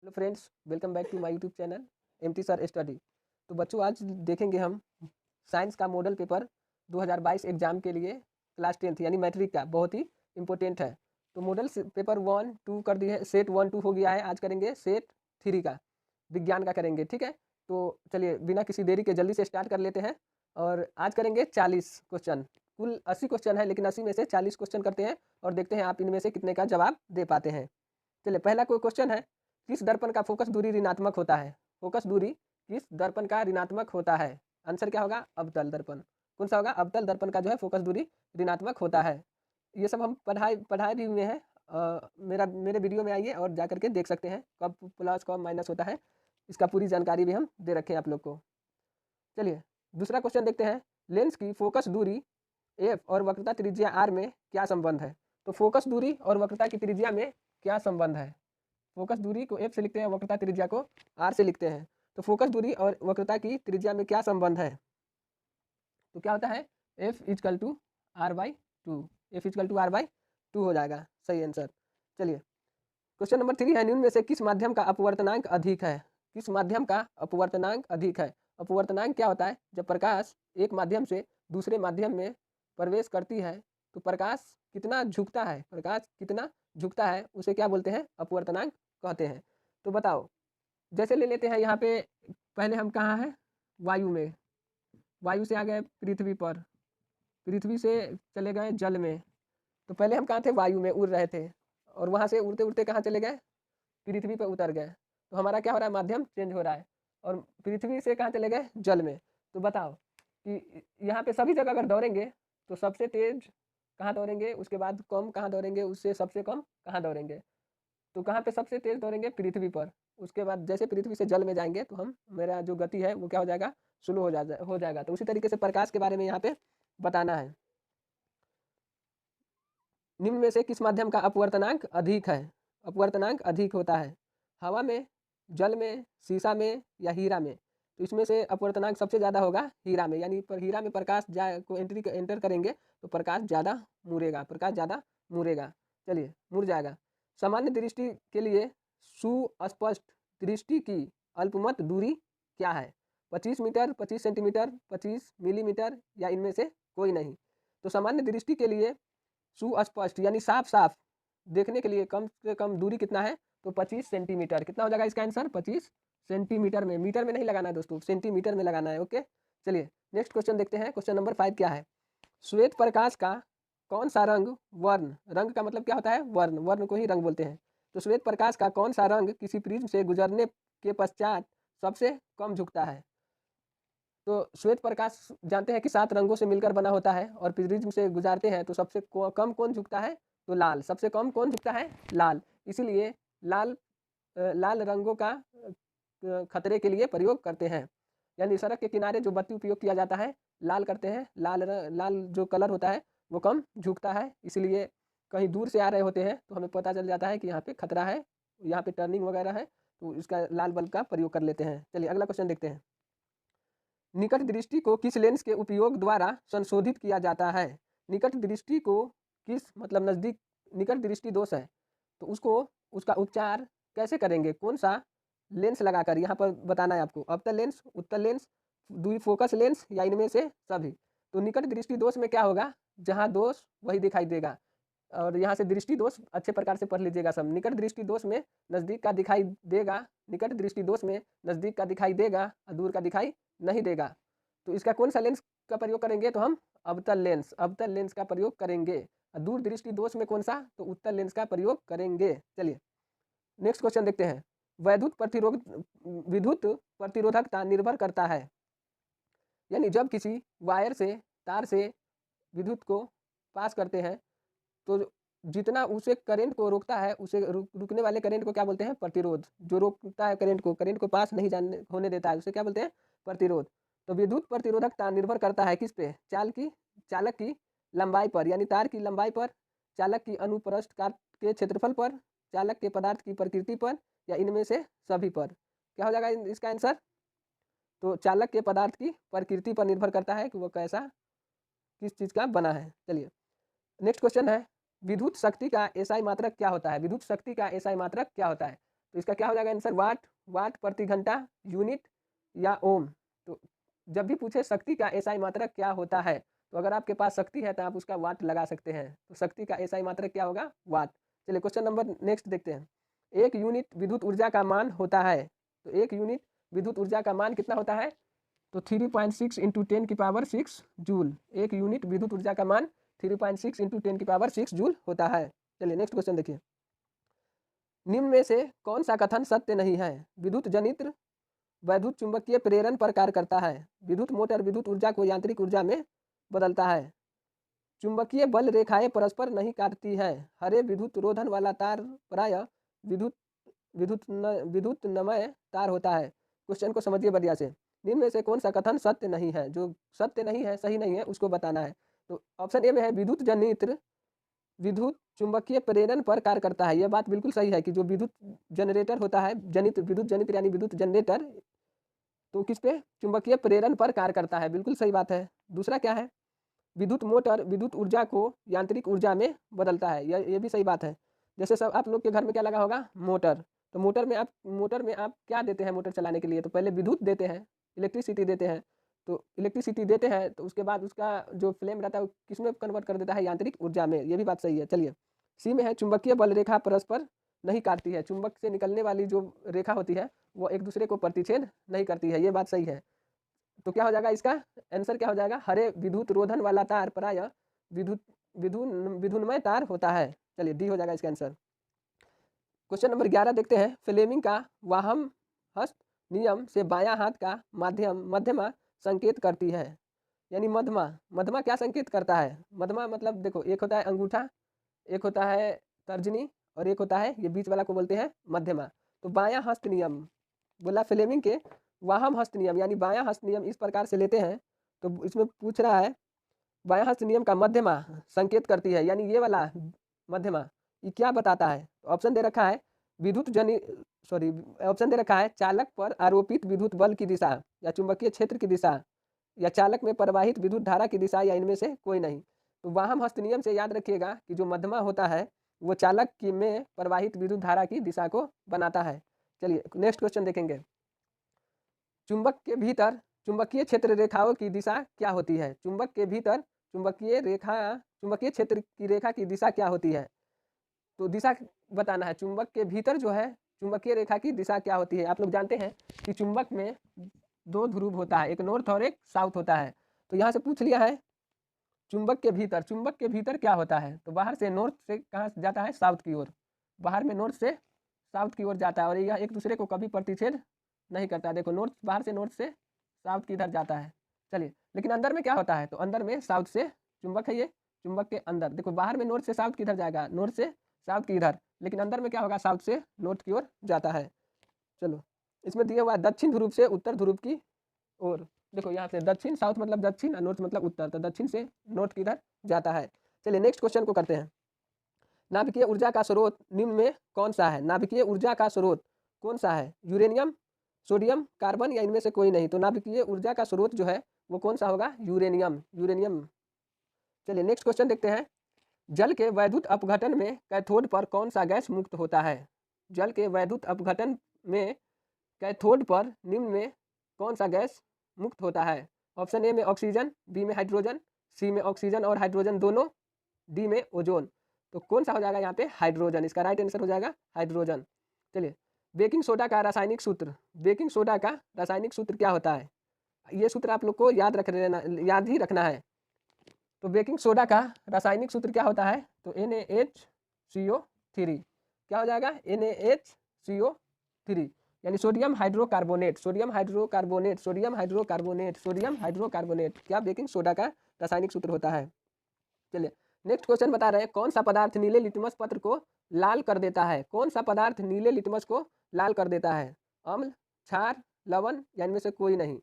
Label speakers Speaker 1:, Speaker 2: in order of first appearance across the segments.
Speaker 1: Hello friends, welcome back to my YouTube channel MT sir study. तो बच्चों, आज देखेंगे हम साइंस का मॉडल पेपर 2022 एग्जाम के लिए क्लास 10th यानी मैट्रिक का, बहुत ही इंपॉर्टेंट है। तो मॉडल पेपर 1 2 कर दिए है, सेट 1 2 हो गया है। आज करेंगे सेट 3 का, विज्ञान का करेंगे, ठीक है। तो चलिए बिना किसी देरी के जल्दी से स्टार्ट कर लेते हैं। और आज करेंगे 40 क्वेश्चन। कुल 80 क्वेश्चन है, लेकिन 80 में से 40 क्वेश्चन करते हैं और देखते हैं आप इनमें से कितने का जवाब दे पाते हैं। चलिए, पहला कोई क्वेश्चन है, किस दर्पण का फोकस दूरी ऋणात्मक होता है? फोकस दूरी किस दर्पण का ऋणात्मक होता है? आंसर क्या होगा? अवतल दर्पण। कौन सा होगा? अवतल दर्पण का जो है फोकस दूरी ऋणात्मक होता है। ये सब हम पढ़ाए भी हुए हैं। मेरे वीडियो में आइए और जा करके देख सकते हैं कब प्लस कब माइनस होता है। इसका पूरी जानकारी भी हम दे रखे हैं आप लोग को। चलिए दूसरा क्वेश्चन देखते हैं। लेंस की फोकस दूरी एफ और वक्रता त्रिज्या आर में क्या संबंध है? तो फोकस दूरी और वक्रता की त्रिज्या में क्या संबंध है? फोकस दूरी को एफ से लिखते हैं, वक्रता त्रिज्या को आर से लिखते हैं। तो फोकस दूरी और वक्रता की त्रिज्या में क्या संबंध है? तो क्या होता है? F equal to R by two. F equal to R by two हो जाएगा सही आंसर। चलिए क्वेश्चन नंबर 3 है, निम्न में से किस माध्यम का अपवर्तनांक अधिक है? किस माध्यम का अपवर्तनांक अधिक है? अपवर्तनांक क्या होता है? जब प्रकाश एक माध्यम से दूसरे माध्यम में प्रवेश करती है तो प्रकाश कितना झुकता है, प्रकाश कितना झुकता है, उसे क्या बोलते हैं? अपवर्तनांक कहते हैं। तो बताओ, जैसे ले लेते हैं यहाँ पे, पहले हम कहाँ हैं? वायु में। वायु से आ गए पृथ्वी पर, पृथ्वी से चले गए जल में। तो पहले हम कहाँ थे? वायु में उड़ रहे थे, और वहाँ से उड़ते उड़ते कहाँ चले गए? पृथ्वी पर उतर गए। तो हमारा क्या हो रहा है? माध्यम चेंज हो रहा है। और पृथ्वी से कहाँ चले गए? जल में। तो बताओ कि यहाँ पे सभी जगह अगर दौड़ेंगे तो सबसे तेज कहाँ दौड़ेंगे, उसके बाद कम कहाँ दौड़ेंगे, उससे सबसे कम कहाँ दौड़ेंगे? तो कहाँ पे सबसे तेज दौड़ेंगे? पृथ्वी पर। उसके बाद जैसे पृथ्वी से जल में जाएंगे तो हम, मेरा जो गति है वो क्या हो जाएगा? स्लो हो जाएगा। तो उसी तरीके से प्रकाश के बारे में यहाँ पे बताना है। निम्न में से किस माध्यम का अपवर्तनांक अधिक है? अपवर्तनांक अधिक होता है हवा में, जल में, शीशा में या हीरा में? तो इसमें से अपवर्तनांक सबसे ज़्यादा होगा हीरा में, यानी पर हीरा में प्रकाश को एंटर करेंगे तो प्रकाश ज़्यादा मुड़ेगा, प्रकाश ज़्यादा मुड़ेगा। चलिए, मुड़ जाएगा। सामान्य दृष्टि के लिए सुस्पष्ट दृष्टि की अल्पमत दूरी क्या है? 25 मीटर, 25 सेंटीमीटर, 25 मिलीमीटर या इनमें से कोई नहीं? तो सामान्य दृष्टि के लिए सुस्पष्ट यानी साफ साफ देखने के लिए कम से कम दूरी कितना है? तो 25 सेंटीमीटर। कितना हो जाएगा इसका आंसर? 25 सेंटीमीटर में। मीटर में नहीं लगाना है दोस्तों, सेंटीमीटर में लगाना है। ओके, चलिए नेक्स्ट क्वेश्चन देखते हैं। क्वेश्चन नंबर 5 क्या है? श्वेत प्रकाश का कौन सा रंग वर्ण, रंग का मतलब क्या होता है? वर्ण, वर्ण को ही रंग बोलते हैं। तो श्वेत प्रकाश का कौन सा रंग किसी प्रिज्म से गुजरने के पश्चात सबसे कम झुकता है? तो श्वेत प्रकाश जानते हैं कि 7 रंगों से मिलकर बना होता है, और प्रिज्म से गुजारते हैं तो सबसे कम कौन झुकता है? तो लाल। सबसे कम कौन झुकता है? लाल। इसीलिए लाल रंगों का खतरे के लिए प्रयोग करते हैं। यानी सड़क के किनारे जो बत्ती उपयोग किया जाता है, लाल करते हैं। लाल जो कलर होता है वो कम झुकता है, इसलिए कहीं दूर से आ रहे होते हैं तो हमें पता चल जाता है कि यहाँ पे खतरा है, यहाँ पे टर्निंग वगैरह है, तो इसका लाल बल्ब का प्रयोग कर लेते हैं। चलिए अगला क्वेश्चन देखते हैं। निकट दृष्टि को किस लेंस के उपयोग द्वारा संशोधित किया जाता है? निकट दृष्टि को किस, मतलब नज़दीक निकट दृष्टि दोष है तो उसको, उसका उपचार कैसे करेंगे? कौन सा लेंस लगाकर? यहाँ पर बताना है आपको, अवतल लेंस, उत्तल लेंस, द्वि फोकस लेंस या इनमें से सभी। तो निकट दृष्टि दोष में क्या होगा? जहाँ दोष वही दिखाई देगा। और यहाँ से दृष्टि दोष अच्छे प्रकार से पढ़ लीजिएगा सब। निकट दृष्टि दोष में नज़दीक का दिखाई देगा, निकट दृष्टि दोष में नज़दीक का दिखाई देगा और दूर का दिखाई नहीं देगा। तो इसका कौन सा लेंस का प्रयोग करेंगे? तो हम अवतल लेंस, अवतल लेंस का प्रयोग करेंगे। दूर दृष्टि दोष में कौन सा? तो उत्तल लेंस का प्रयोग करेंगे। चलिए नेक्स्ट क्वेश्चन देखते हैं। विद्युत प्रतिरोधकता निर्भर करता है, यानी जब किसी वायर से, तार से विद्युत को पास करते हैं तो जितना उसे करंट को रोकता है, उसे रुकने वाले करंट को क्या बोलते हैं? प्रतिरोध। जो रोकता है करंट को पास नहीं जाने होने देता है, उसे क्या बोलते हैं? प्रतिरोध। तो विद्युत प्रतिरोधकता निर्भर करता है किस पे? चालक की लंबाई पर, यानी तार की लंबाई पर, चालक की अनुप्रस्थ काट के क्षेत्रफल पर, चालक के पदार्थ की प्रकृति पर, या इनमें से सभी पर? क्या हो जाएगा इसका आंसर? तो चालक के पदार्थ की प्रकृति पर निर्भर करता है कि वो कैसा, किस चीज़ का बना है। चलिए नेक्स्ट क्वेश्चन है, विद्युत शक्ति का एसआई मात्रक क्या होता है? विद्युत शक्ति का एसआई मात्रक क्या होता है? तो इसका क्या हो जाएगा आंसर? वाट प्रति घंटा, यूनिट या ओम। तो जब भी पूछे शक्ति का एसआई मात्रक क्या होता है, तो अगर आपके पास शक्ति है तो आप उसका वाट लगा सकते हैं। तो शक्ति का एसआई मात्रक क्या होगा? वाट। चलिए क्वेश्चन नंबर नेक्स्ट देखते हैं। एक यूनिट विद्युत ऊर्जा का मान होता है, तो एक यूनिट विद्युत ऊर्जा का मान कितना होता है? तो 3.6 इंटू 10⁶ जूल। एक यूनिट विद्युत ऊर्जा का मान 3.6 इंटू 10⁶ जूल होता है। चलिए नेक्स्ट क्वेश्चन देखिए। निम्न में से कौन सा कथन सत्य नहीं है? विद्युत जनित्र वैद्युत चुंबकीय प्रेरण पर कार्य करता है। विद्युत मोटर विद्युत ऊर्जा को यांत्रिक ऊर्जा में बदलता है। चुंबकीय बल रेखाएं परस्पर नहीं काटती है। हरे विद्युत रोधन वाला तार प्राय विद्युत विद्युतमय तार होता है। क्वेश्चन को समझिए बढ़िया से। निम्न में से कौन सा कथन सत्य नहीं है? जो सत्य नहीं है, सही नहीं है, उसको बताना है। तो ऑप्शन ए में है विद्युत जनित्र विद्युत चुंबकीय प्रेरण पर कार्य करता है। यह बात बिल्कुल सही है कि जो विद्युत जनरेटर होता है, जनित्र, विद्युत जनित्र यानी विद्युत जनरेटर, तो किस पे? चुंबकीय प्रेरण पर कार्य करता है। बिल्कुल सही बात है। दूसरा क्या है? विद्युत मोटर विद्युत ऊर्जा को यांत्रिक ऊर्जा में बदलता है। ये भी सही बात है। जैसे सब आप लोग के घर में क्या लगा होगा? मोटर। तो मोटर में आप क्या देते हैं मोटर चलाने के लिए? तो पहले विद्युत देते हैं, इलेक्ट्रिसिटी देते हैं। तो इलेक्ट्रिसिटी देते हैं तो उसके बाद उसका जो फ्लेम रहता है वो किस में कन्वर्ट कर देता है? यांत्रिक ऊर्जा में। ये भी बात सही है। चलिए सी में है चुंबकीय बल रेखा परस्पर नहीं काटती है। चुंबक से निकलने वाली जो रेखा होती है वो एक दूसरे को प्रतिच्छेद नहीं करती है। ये बात सही है। तो क्या हो जाएगा इसका आंसर? क्या हो जाएगा? हरे विद्युत रोधन वाला तार प्राय विद्युन्मय तार होता है। चलिए डी हो जाएगा इसका आंसर। क्वेश्चन नंबर 11 देखते हैं। फ्लेमिंग का वाहम हस्त नियम से बायां हाथ का मध्यमा संकेत करती है। यानी मध्यमा क्या संकेत करता है? मध्यमा मतलब देखो, एक होता है अंगूठा, एक होता है तर्जनी, और एक होता है ये बीच वाला को बोलते हैं मध्यमा। तो बायां हस्त नियम बोला फ्लेमिंग के वाहम हस्त नियम यानी बायां हस्त नियम इस प्रकार से लेते हैं। तो इसमें पूछ रहा है बायां हस्त नियम का मध्यमा संकेत करती है, यानी ये वाला मध्यमा ये क्या बताता है? तो ऑप्शन दे रखा है ऑप्शन दे रखा है चालक पर आरोपित विद्युत बल की दिशा या चुंबकीय क्षेत्र की दिशा या चालक में प्रवाहित विद्युत धारा की दिशा या इनमें से कोई नहीं। तो वाहम हस्त नियम से याद रखिएगा कि जो मध्यमा होता है वो चालक की में प्रवाहित विद्युत धारा की दिशा को बनाता है। चलिए नेक्स्ट क्वेश्चन देखेंगे। चुंबक के भीतर चुंबकीय क्षेत्र रेखाओं की दिशा क्या होती है? चुंबक के भीतर चुंबकीय क्षेत्र की रेखा की दिशा क्या होती है? तो दिशा बताना है। चुंबक के भीतर जो है चुंबकीय रेखा की दिशा क्या होती है? आप लोग जानते हैं कि चुंबक में दो ध्रुव होता है, एक नॉर्थ और एक साउथ होता है। तो यहाँ से पूछ लिया है चुंबक के भीतर क्या होता है? तो बाहर से नॉर्थ से कहाँ जाता है? साउथ की ओर। बाहर में नॉर्थ से साउथ की ओर जाता है और यह एक दूसरे को कभी प्रतिच्छेद नहीं करता। देखो बाहर से नॉर्थ से साउथ की इधर जाता है। चलिए लेकिन अंदर में क्या होता है? तो अंदर में साउथ से चुंबक है, ये चुंबक के अंदर देखो बाहर में नॉर्थ से साउथ की इधर जाएगा, नॉर्थ से साउथ की इधर, लेकिन अंदर में क्या होगा? साउथ से नॉर्थ की ओर जाता है। चलो इसमें दिया हुआ दक्षिण ध्रुव से उत्तर ध्रुव की ओर। देखो यहाँ से दक्षिण, साउथ मतलब दक्षिण और नॉर्थ मतलब उत्तर, तो दक्षिण से नॉर्थ की इधर जाता है। चलिए नेक्स्ट क्वेश्चन को करते हैं। नाभिकीय ऊर्जा का स्रोत निम्न में कौन सा है? नाभिकीय ऊर्जा का स्रोत कौन सा है? यूरेनियम, सोडियम, कार्बन या इनमें से कोई नहीं। तो नाभिकीय ऊर्जा का स्रोत जो है वो कौन सा होगा? यूरेनियम। चलिए नेक्स्ट क्वेश्चन देखते हैं। जल के वैद्युत अपघटन में कैथोड पर कौन सा गैस मुक्त होता है? जल के वैद्युत अपघटन में कैथोड पर निम्न में कौन सा गैस मुक्त होता है? ऑप्शन ए में ऑक्सीजन, बी में हाइड्रोजन, सी में ऑक्सीजन और हाइड्रोजन दोनों, डी में ओजोन। तो कौन सा हो जाएगा यहाँ पे? हाइड्रोजन। इसका राइट आंसर हो जाएगा हाइड्रोजन। चलिए बेकिंग सोडा का रासायनिक सूत्र क्या होता है? ये सूत्र आप लोग को याद ही रखना है। तो बेकिंग सोडा का रासायनिक सूत्र क्या होता है? तो NaHCO3। क्या हो जाएगा? NaHCO3 यानी सोडियम हाइड्रोकार्बोनेट। क्या बेकिंग सोडा का रासायनिक सूत्र होता है? चलिए नेक्स्ट क्वेश्चन बता रहे हैं। कौन सा पदार्थ नीले लिटमस पत्र को लाल कर देता है? कौन सा पदार्थ नीले लिटमस को लाल कर देता है? अम्ल, क्षार, लवण या इनमें से कोई नहीं।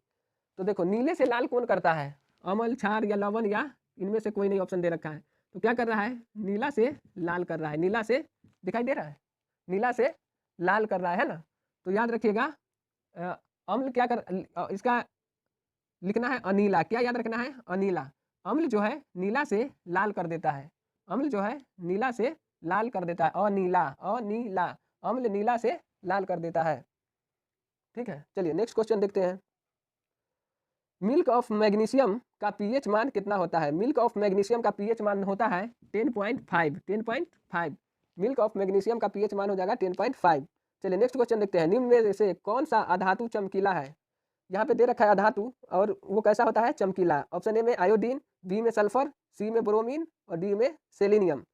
Speaker 1: तो देखो नीले से लाल कौन करता है? अम्ल, क्षार या लवण या इनमें से कोई नहीं ऑप्शन दे रखा है। तो क्या कर रहा है? नीला से लाल कर रहा है। नीला से दिखाई दे रहा है, नीला से लाल कर रहा है ना। तो याद रखिएगा अम्ल क्या कर इसका लिखना है अनीला। क्या याद रखना है? अनीला। अम्ल जो है नीला से लाल कर देता है। अम्ल जो है नीला से लाल कर देता है। अनीला। अम्ल नीला से लाल कर देता है। ठीक है, चलिए नेक्स्ट क्वेश्चन देखते हैं। मिल्क ऑफ मैग्नीशियम का पीएच मान कितना होता है? मिल्क ऑफ मैग्नीशियम का पीएच मान होता है 10.5। 10.5 मिल्क ऑफ मैग्नीशियम का पीएच मान हो जाएगा 10.5। चलिए नेक्स्ट क्वेश्चन देखते हैं। निम्न में से कौन सा अधातु चमकीला है? यहाँ पे दे रखा है अधातु और वो कैसा होता है? चमकीला। ऑप्शन ए में आयोडीन, बी में सल्फर, सी में ब्रोमीन और डी में सेलेनियम।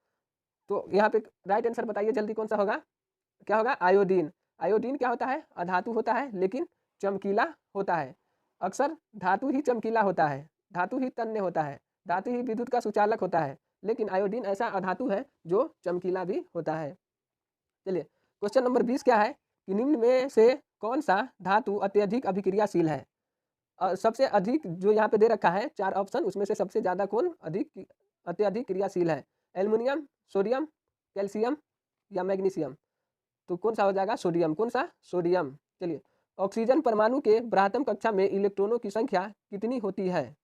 Speaker 1: तो यहाँ पे राइट आंसर बताइए जल्दी, कौन सा होगा? क्या होगा? आयोडीन। आयोडीन क्या होता है? अधातु होता है लेकिन चमकीला होता है। अक्सर धातु ही चमकीला होता है, धातु ही तन्य होता है, धातु ही विद्युत का सुचालक होता है, लेकिन आयोडीन ऐसा अधातु है जो चमकीला भी होता है। चलिए क्वेश्चन नंबर 20 क्या है कि निम्न में से कौन सा धातु अत्यधिक अभिक्रियाशील है? सबसे अधिक जो यहाँ पे दे रखा है 4 ऑप्शन, उसमें से सबसे ज़्यादा कौन अत्यधिक क्रियाशील है? एल्युमिनियम, सोडियम, कैल्शियम या मैग्नीशियम? तो कौन सा हो जाएगा? सोडियम। कौन सा? सोडियम। चलिए ऑक्सीजन परमाणु के ब्राह्मण कक्षा में इलेक्ट्रॉनों की संख्या कितनी होती है?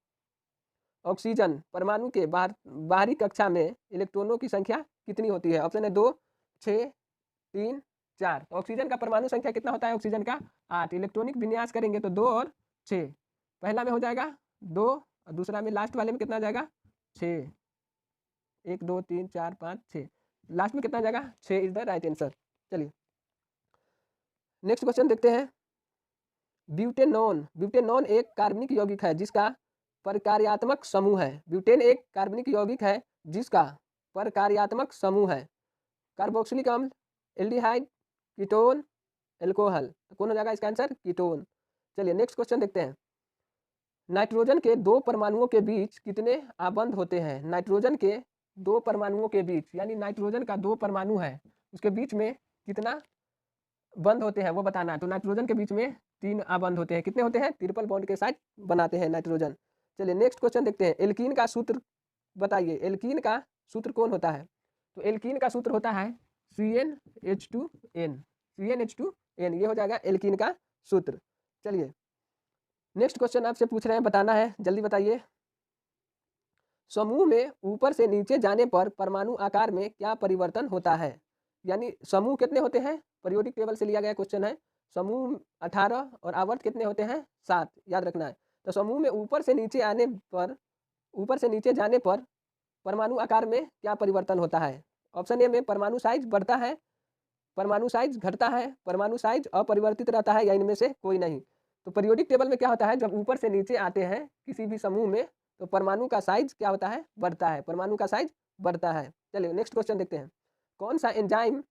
Speaker 1: ऑक्सीजन परमाणु के बाहरी कक्षा में इलेक्ट्रॉनों की संख्या कितनी होती है? ऑप्शन है 2, 6, 3, 4। तो ऑक्सीजन का परमाणु संख्या कितना होता है? ऑक्सीजन का 8। इलेक्ट्रॉनिक विन्यास करेंगे तो 2 और 6। पहला में हो जाएगा 2 और दूसरा में लास्ट वाले में कितना जाएगा? 6। 1 2 3 4 5 6, लास्ट में कितना जाएगा? 6 इज द राइट आंसर। चलिए नेक्स्ट क्वेश्चन देखते हैं। ब्यूटेनॉन। ब्यूटेनॉन एक कार्बनिक यौगिक है जिसका प्रकार्यात्मक समूह है। ब्यूटेन एक कार्बनिक यौगिक है जिसका प्रकार्यात्मक समूह है कार्बोक्सिलिक अम्ल, एल्डिहाइड, कीटोन, एल्कोहल। तो कौन हो जाएगा इसका आंसर? कीटोन। चलिए नेक्स्ट क्वेश्चन देखते हैं। नाइट्रोजन के 2 परमाणुओं के बीच कितने आबंध होते हैं? नाइट्रोजन के 2 परमाणुओं के बीच, यानी नाइट्रोजन का 2 परमाणु है उसके बीच में कितना बंद होते हैं वो बताना है। तो नाइट्रोजन के बीच में 3 आबंध होते हैं। कितने होते हैं? ट्रिपल बॉन्ड के साथ बनाते हैं नाइट्रोजन। चलिए नेक्स्ट क्वेश्चन देखते हैं। एल्कीन का सूत्र बताइए। एल्कीन का सूत्र कौन होता है? तो एल्कीन का सूत्र होता है CnH2n। CnH2n ये हो जाएगा एल्कीन का सूत्र। चलिए नेक्स्ट क्वेश्चन आपसे पूछ रहे हैं, बताना है, जल्दी बताइए। समूह में ऊपर से नीचे जाने पर परमाणु आकार में क्या परिवर्तन होता है? यानी समूह कितने होते हैं? पीरियोडिक टेबल से लिया गया क्वेश्चन है। समूह 18 और आवर्त कितने होते हैं? 7, याद रखना है। तो समूह में ऊपर से नीचे जाने पर परमाणु आकार में क्या परिवर्तन होता है? ऑप्शन ए में परमाणु साइज बढ़ता है, परमाणु साइज घटता है, परमाणु साइज अपरिवर्तित रहता है, या इनमें से कोई नहीं। तो पीरियोडिक टेबल में क्या होता है? जब ऊपर से नीचे आते हैं किसी भी समूह में तो परमाणु का साइज क्या होता है? बढ़ता है, परमाणु का साइज बढ़ता है। चलिए नेक्स्ट क्वेश्चन देखते हैं। कौन सा एंजाइम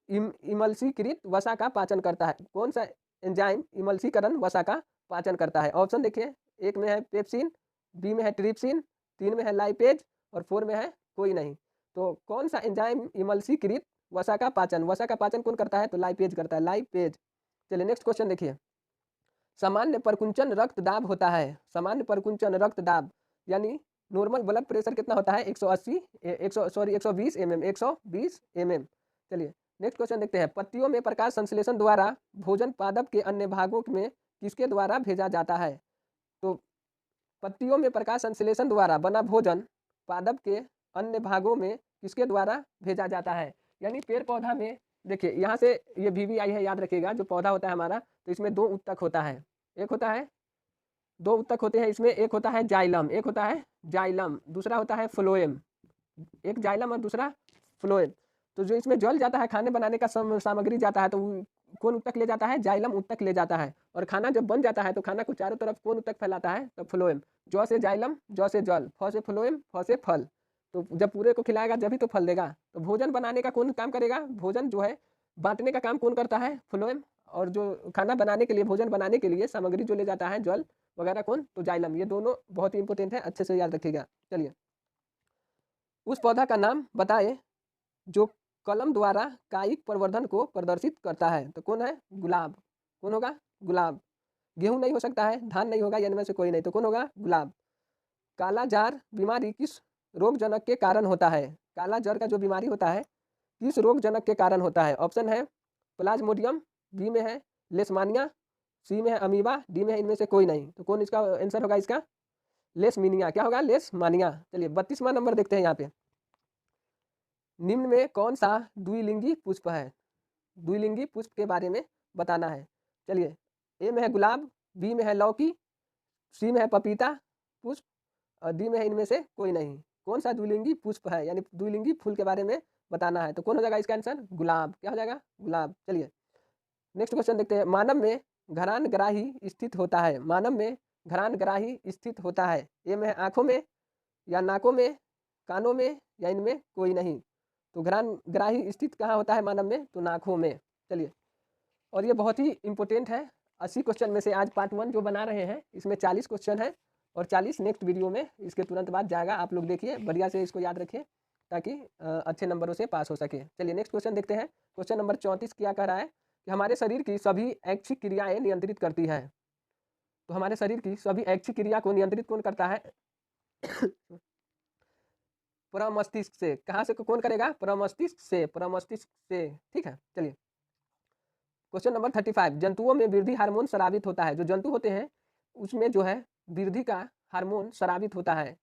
Speaker 1: इमल्सीकृत वसा का पाचन करता है? कौन सा एंजाइम इमल्सीकरण वसा का पाचन करता है? ऑप्शन देखिए, 1 में है पेप्सिन, बी में है ट्रिप्सिन, 3 में है लाइपेज और 4 में है कोई नहीं। तो कौन सा एंजाइम इमल्सीकृत वसा का पाचन कौन करता है? तो लाइपेज करता है, लाइपेज। चलिए नेक्स्ट क्वेश्चन देखिए। सामान्य परकुंचन रक्तदाब होता है। सामान्य परकुंचन रक्तदाब यानी नॉर्मल ब्लड प्रेशर कितना होता है? 120 mm। 120 mm। चलिए नेक्स्ट क्वेश्चन देखते हैं। पत्तियों में प्रकाश संश्लेषण द्वारा भोजन पादप के अन्य भागों में किसके द्वारा भेजा जाता है? तो पत्तियों में प्रकाश संश्लेषण द्वारा बना भोजन पादप के अन्य भागों में किसके द्वारा भेजा जाता है? यानी पेड़ पौधा में देखिए, यहाँ से ये VVI है, याद रखिएगा। जो पौधा होता है हमारा तो इसमें 2 उत्तक होता है। एक होता है 2 उत्तक होते हैं इसमें। एक होता है जाइलम, एक होता है जाइलम, दूसरा होता है फ्लोएम। एक जाइलम और दूसरा फ्लोएम। तो जो इसमें जल जाता है, खाने बनाने का सामग्री जाता है, तो कौन उत्तक ले जाता है? जाइलम उत्तक ले जाता है। और खाना जब बन जाता है तो खाना को चारों तरफ कौन उत्तक फैलाता है? तो फ्लोएम। जौ से जाइलम, जौ से जल, फ से फ्लोएम, फ से फल। तो जब पूरे को खिलाएगा जब ही तो फल देगा। तो भोजन बनाने का कौन काम करेगा? भोजन जो है बांटने का काम कौन करता है? फ्लोएम। और जो खाना बनाने के लिए, भोजन बनाने के लिए सामग्री जो ले जाता है, जल वगैरह, कौन? तो जाइलम। ये दोनों बहुत ही इंपॉर्टेंट है, अच्छे से याद रखिएगा। चलिए उस पौधा का नाम बताए जो कलम द्वारा कायिक प्रवर्धन को प्रदर्शित करता है। तो कौन है? गुलाब। कौन होगा? गुलाब। गेहूं नहीं हो सकता है, धान नहीं होगा, इनमें से कोई नहीं। तो कौन होगा? गुलाब। काला जार बीमारी किस रोगजनक के कारण होता है? काला जर का जो बीमारी होता है किस रोगजनक के कारण होता है? ऑप्शन है प्लाज्मोडियम, बी में है लेशमानिया, सी में है अमीबा, डी में है इनमें से कोई नहीं। तो कौन इसका आंसर होगा? इसका लेशमीनिया। क्या होगा? लेशमानिया। चलिए 32वां नंबर देखते हैं। यहाँ पे निम्न में कौन सा द्विलिंगी पुष्प है? द्विलिंगी पुष्प के बारे में बताना है। चलिए, ए में है गुलाब, बी में है लौकी, सी में है पपीता पुष्प और डी में है इनमें से कोई नहीं। कौन सा द्विलिंगी पुष्प है, यानी द्विलिंगी फूल के बारे में बताना है। तो कौन हो जाएगा इसका आंसर? गुलाब। क्या हो जाएगा? गुलाब। चलिए नेक्स्ट क्वेश्चन देखते हैं। मानव में घ्राणग्राही स्थित होता है। मानव में घ्राणग्राही स्थित होता है। ए में है आंखों में या नाकों में, कानों में या इनमें कोई नहीं। तो घ्राणग्राही स्थित कहाँ होता है मानव में? तो नाकों में। चलिए, और ये बहुत ही इंपॉर्टेंट है। 80 क्वेश्चन में से आज पार्ट 1 जो बना रहे हैं इसमें 40 क्वेश्चन है और 40 नेक्स्ट वीडियो में इसके तुरंत बाद जाएगा। आप लोग देखिए, बढ़िया से इसको याद रखिए ताकि अच्छे नंबरों से पास हो सके। चलिए नेक्स्ट क्वेश्चन देखते हैं। क्वेश्चन नंबर 34 क्या कह रहा है कि हमारे शरीर की सभी ऐच्छिक क्रियाएं नियंत्रित करती है। तो हमारे शरीर की सभी ऐच्छिक क्रिया को नियंत्रित कौन करता है? प्रमस्तिष्क से। कहाँ से कौन करेगा? प्रमस्तिष्क से। प्रमस्तिष्क से, ठीक है। चलिए क्वेश्चन नंबर 35। जंतुओं में वृद्धि हार्मोन स्रावित होता है। जो जंतु होते हैं उसमें जो है वृद्धि का हार्मोन स्रावित होता है।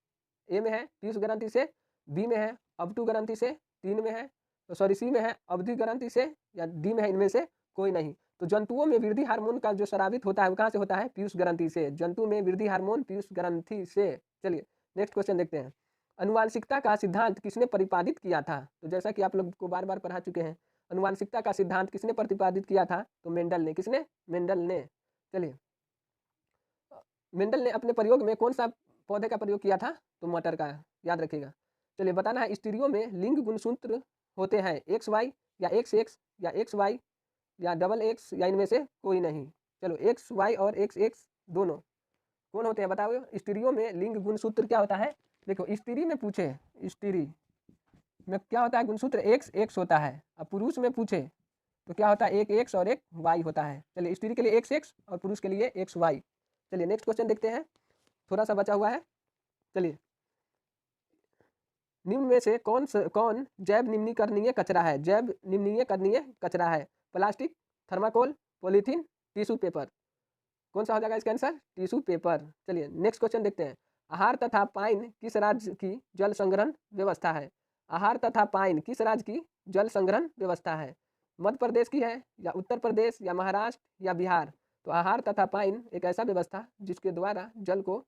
Speaker 1: ए में है पीयूष ग्रंथि से, बी में है अवटु ग्रंथि से, तीन में है सी में है अवधि ग्रंथि से या डी में है इनमें से कोई नहीं। तो जंतुओं में वृद्धि हार्मोन का जो स्रावित होता है वो कहाँ से होता है? पीयूष ग्रंथि से। जंतु में वृद्धि हार्मोन पीयूष ग्रंथि से। चलिए नेक्स्ट क्वेश्चन देखते हैं। अनुवांशिकता का सिद्धांत किसने प्रतिपादित किया था? तो जैसा कि आप लोग को बार बार पढ़ा चुके हैं, अनुवांशिकता का सिद्धांत किसने प्रतिपादित किया था? तो मेंडल ने। किसने? मेंडल ने। चलिए, मेंडल ने अपने प्रयोग में कौन सा पौधे का प्रयोग किया था? तो मटर का, याद रखिएगा। चलिए बताना है, स्त्रियों में लिंग गुणसूत्र होते हैं एक्स वाई या एक्स एक्स या एक्स वाई या डबल एक्स या इनमें से कोई नहीं। चलो एक्स वाई और एक्स एक्स दोनों कौन होते हैं बताओ? स्त्रियों में लिंग गुणसूत्र क्या होता है? देखो स्त्री में पूछे, स्त्री में क्या होता है? गुणसूत्र एक्स एक्स होता है। अब पुरुष में पूछे तो क्या होता है? एक एक्स और एक वाई होता है। चलिए स्त्री के लिए एक्स एक्स और पुरुष के लिए एक्स वाई। चलिए नेक्स्ट क्वेश्चन देखते हैं, थोड़ा सा बचा हुआ है। चलिए, निम्न में से कौन जैव निम्नीकरणीय कचरा है? जैव निम्नीकरणीय कचरा है। Plastic, thermocol, polythene, tissue paper. कौन सा हो जाएगा इसका आंसर? Tissue paper. चलिए नेक्स्ट क्वेश्चन देखते हैं। आहार तथा पाइन किस राज्य की जल संग्रहण व्यवस्था है? आहार तथा पाइन किस राज्य की जल संग्रहण व्यवस्था है? मध्य प्रदेश की है या उत्तर प्रदेश या महाराष्ट्र या बिहार? तो आहार तथा पाइन एक ऐसा व्यवस्था जिसके द्वारा जल को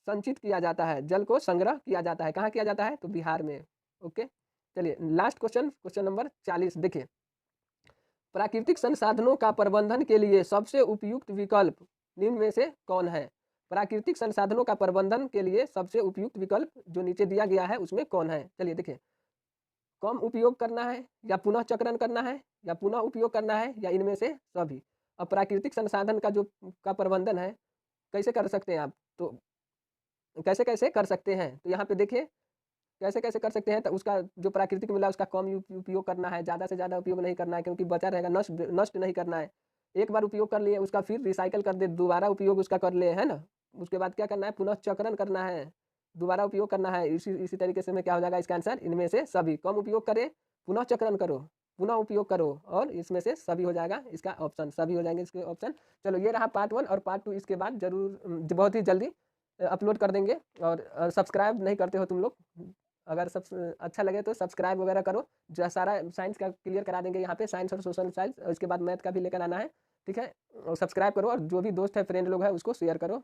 Speaker 1: संचित किया जाता है, जल को संग्रह किया जाता है। कहाँ किया जाता है? तो बिहार में। ओके, चलिए लास्ट क्वेश्चन, क्वेश्चन नंबर 40 देखिए। प्राकृतिक संसाधनों का प्रबंधन के लिए सबसे उपयुक्त विकल्प निम्न में से कौन है? प्राकृतिक संसाधनों का प्रबंधन के लिए सबसे उपयुक्त विकल्प जो नीचे दिया गया है उसमें कौन है? चलिए देखिए, कम उपयोग करना है या पुनः चक्रण करना है या पुनः उपयोग करना है या इनमें से सभी। अब प्राकृतिक संसाधन का जो का प्रबंधन है कैसे कर सकते हैं आप? तो कैसे कैसे कर सकते हैं? तो यहाँ पे देखिए कैसे कैसे कर सकते हैं। तो उसका जो प्राकृतिक मिला उसका कम उपयोग करना है, ज़्यादा से ज़्यादा उपयोग नहीं करना है क्योंकि बचा रहेगा, नष्ट नष्ट नहीं करना है। एक बार उपयोग कर लिए उसका फिर रिसाइकल कर दे, दोबारा उपयोग उसका कर ले, है ना। उसके बाद क्या करना है? पुनः चक्रण करना है, दोबारा उपयोग करना है। इसी तरीके से में क्या हो जाएगा इसका आंसर? इनमें से सभी। कम उपयोग करे, पुनः चक्रण करो, पुनः उपयोग करो और इसमें से सभी हो जाएगा इसका ऑप्शन। सभी हो जाएंगे इसके ऑप्शन। चलो ये रहा पार्ट 1 और पार्ट 2 इसके बाद जरूर बहुत ही जल्दी अपलोड कर देंगे। और सब्सक्राइब नहीं करते हो तुम लोग, अगर सब अच्छा लगे तो सब्सक्राइब वगैरह करो। जो सारा साइंस का क्लियर करा देंगे यहाँ पे, साइंस और सोशल साइंस, और इसके बाद मैथ का भी लेकर आना है, ठीक है। और सब्सक्राइब करो और जो भी दोस्त है, फ्रेंड लोग है, उसको शेयर करो।